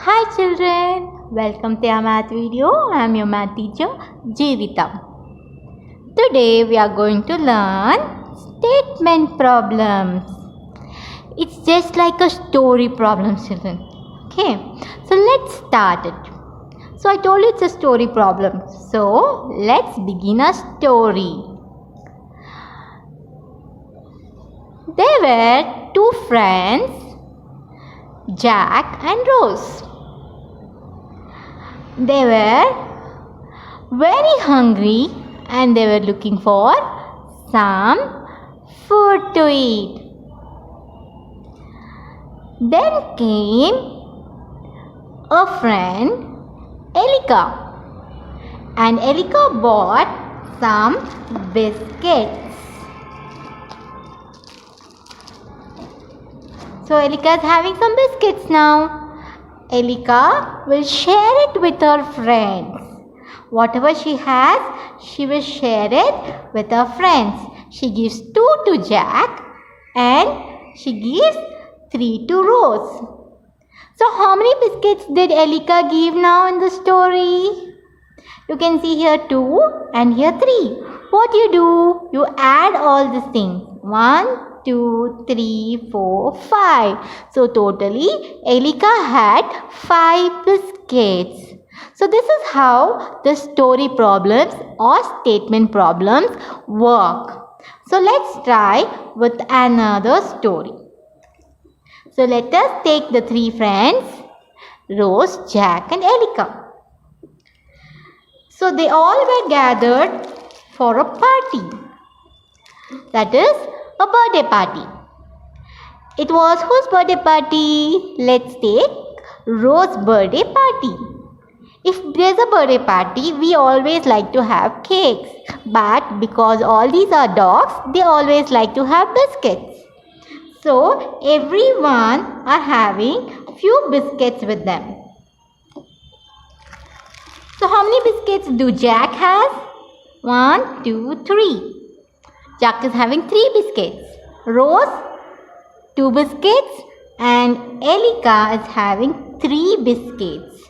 Hi children, welcome to our math video. I am your math teacher Jeevita. Today we are going to learn statement problems. It's just like a story problem, children. Okay, so let's start it. So I told you it's a story problem. So let's begin a story. There were two friends, Jack and Rose. They were very hungry and they were looking for some food to eat. Then came a friend, Elika, and Elika bought some biscuits. So Elika is having some biscuits now. Elika will share it with her friends. Whatever she has, she will share it with her friends. She gives 2 to Jack and she gives 3 to Rose. So how many biscuits did Elika give now in the story? You can see here 2 and here 3. What do? You add all these things. 1, 2, 3, 4, 5. So totally Elika had 5 biscuits. So this is how the story problems or statement problems work. So let's try with another story. So let us take the 3 friends, Rose, Jack and Elika. So they all were gathered for a party. That is a birthday party. It was whose birthday party? Let's take Rose's birthday party. If there's a birthday party, we always like to have cakes. But because all these are dogs, they always like to have biscuits. So everyone are having few biscuits with them. So how many biscuits do Jack has? 1, 2, 3. Jack is having 3 biscuits. Rose, 2 biscuits. And Elika is having 3 biscuits.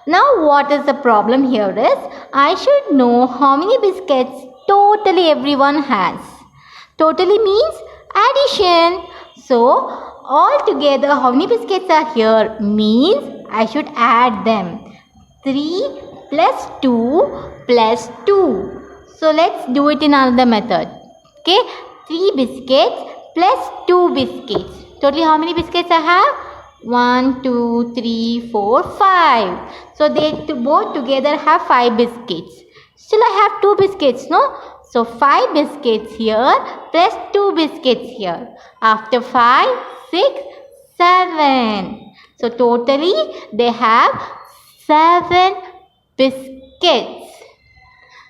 Now what is the problem here is, I should know how many biscuits totally everyone has. Totally means addition. So all together how many biscuits are here means I should add them. 3 plus 2 plus 2. So let's do it in another method. Okay, 3 biscuits plus 2 biscuits. Totally how many biscuits I have? 1, 2, 3, 4, 5. So they both together have 5 biscuits. Still I have 2 biscuits, no? So 5 biscuits here plus 2 biscuits here. After 5, 6, 7. So totally they have 7 biscuits.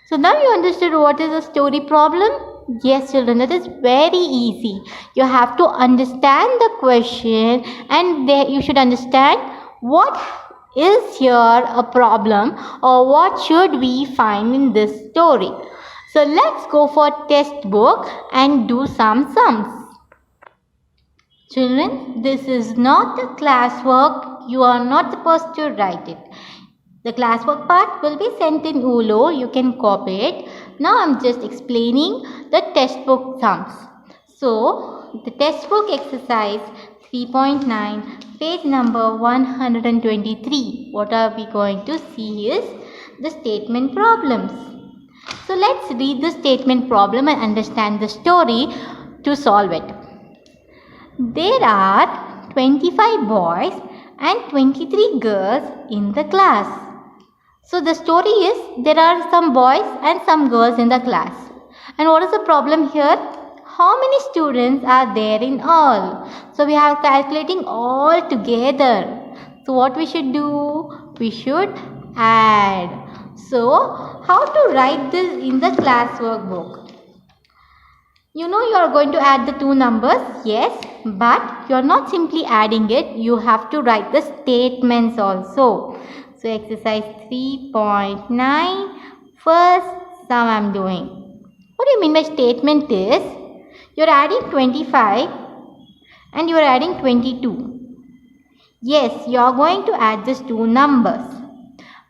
So now you understood what is a story problem? Yes children, that is very easy. You have to understand the question and you should understand what is here a problem or what should we find in this story. So let's go for textbook and do some sums. Children, this is not a classwork. You are not supposed to write it. The classwork part will be sent in ULO. You can copy it. Now I am just explaining the textbook sums. So the textbook exercise 3.9 page number 123. What are we going to see is the statement problems. So let's read the statement problem and understand the story to solve it. There are 25 boys and 23 girls in the class. So the story is there are some boys and some girls in the class. And what is the problem here? How many students are there in all? So we are calculating all together. So what we should do? We should add. So how to write this in the class workbook? You know you are going to add the 2 numbers. Yes, but you are not simply adding it. You have to write the statements also. So exercise 3.9, first sum I am doing. What do you mean by statement is, you are adding 25 and you are adding 22. Yes, you are going to add these two numbers.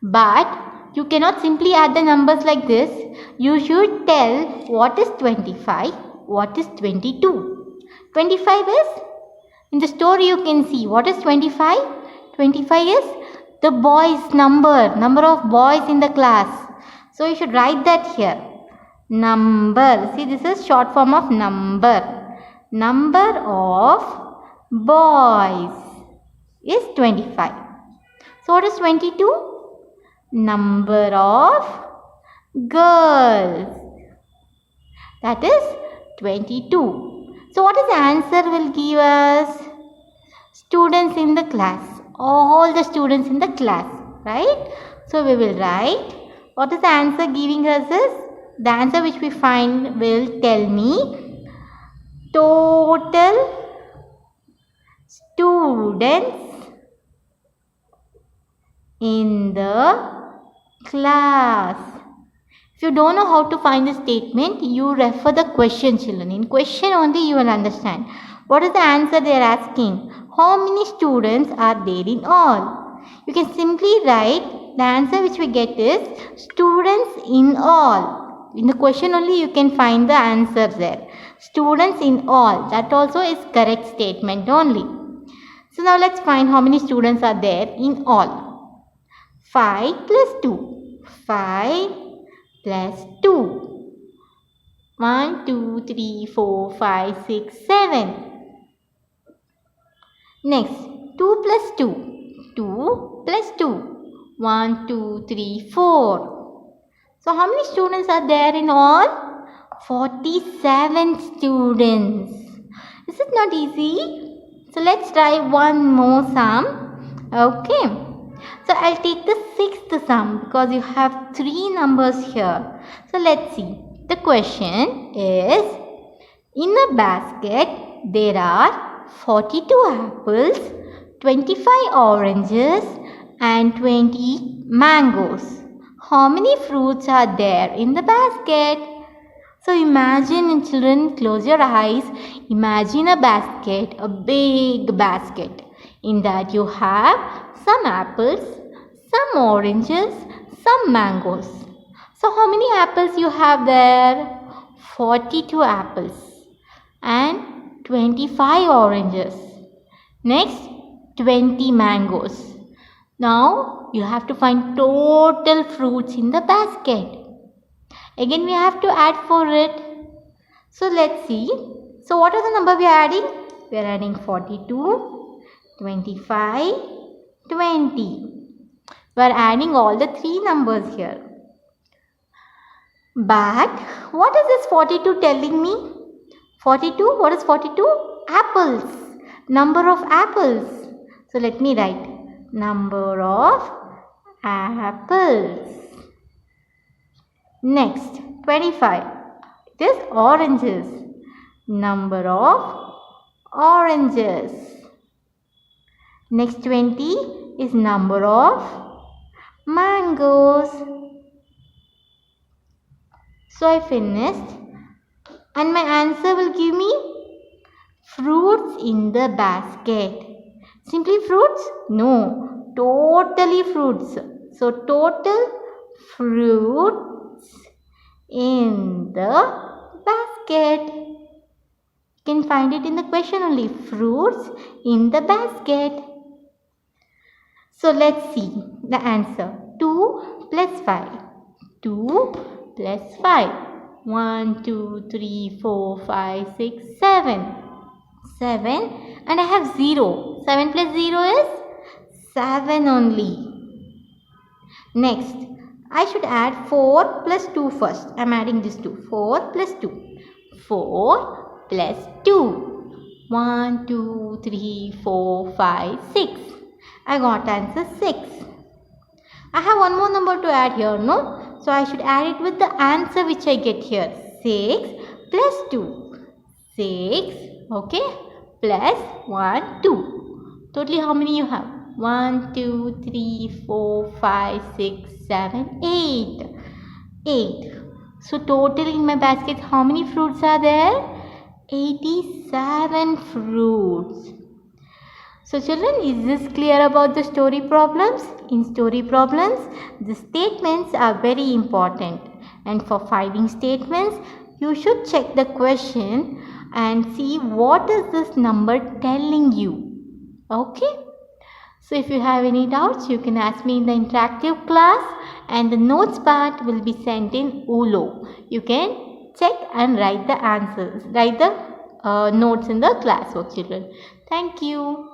But you cannot simply add the numbers like this. You should tell what is 25, what is 22. 25 is, in the story you can see, what is 25? 25 is the boys' number of boys in the class. So you should write that here. Number, see this is short form of number. Number of boys is 25. So what is 22? Number of girls, that is 22. So what is the answer will give us? Students in the class, all the students in the class, right? So we will write, what is the answer giving us is, the answer which we find will tell me total students in the class. If you don't know how to find the statement, you refer the question, children. In question only you will understand. What is the answer they are asking? How many students are there in all? You can simply write the answer which we get is students in all. In the question only you can find the answer there. Students in all. That also is correct statement only. So now let's find how many students are there in all. 5 plus 2. 5 plus 2. 1, 2, 3, 4, 5, 6, 7. Next, 2 plus 2. 2 plus 2. 1, 2, 3, 4. So how many students are there in all? 47 students. Is it not easy? So let's try one more sum. Okay. So I'll take the sixth sum because you have three numbers here. So let's see. The question is, in a basket there are 42 apples, 25 oranges and 20 mangoes. How many fruits are there in the basket? So imagine, children, close your eyes. Imagine a basket, a big basket. In that you have some apples, some oranges, some mangoes. So how many apples you have there? 42 apples and 25 oranges. Next, 20 mangoes. Now you have to find total fruits in the basket. Again we have to add for it. So let's see. So what are the number we are adding? We are adding 42, 25, 20. We are adding all the three numbers here. But what is this 42 telling me? 42, what is 42? Apples. Number of apples. So let me write number of apples. Next, 25. It is oranges. Number of oranges. Next, 20 is number of mangoes. So I finished, and my answer will give me fruits in the basket. Simply fruits? No, totally fruits. So total fruits in the basket. You can find it in the question only, fruits in the basket. So let's see the answer. 2 plus 5. 2 plus 5. 1, 2, 3, 4, 5, 6, 7. 7 and I have 0. 7 plus 0 is 7 only. Next, I should add 4 plus 2 first. I am adding this 2. 4 plus 2. 4 plus 2. 1, 2, 3, 4, 5, 6. I got answer 6. I have one more number to add here, no? So I should add it with the answer which I get here. 6 plus 2. 6, okay, plus 1, 2. Totally how many you have? 1, 2, 3, 4, 5, 6, 7, 8. 8. So total in my basket, how many fruits are there? 87 fruits. So children, is this clear about the story problems? In story problems, the statements are very important, and for finding statements, you should check the question and see what is this number telling you. Okay? So if you have any doubts, you can ask me in the interactive class, and the notes part will be sent in ULO. You can check and write the answers, write the notes in the classwork, children. Thank you.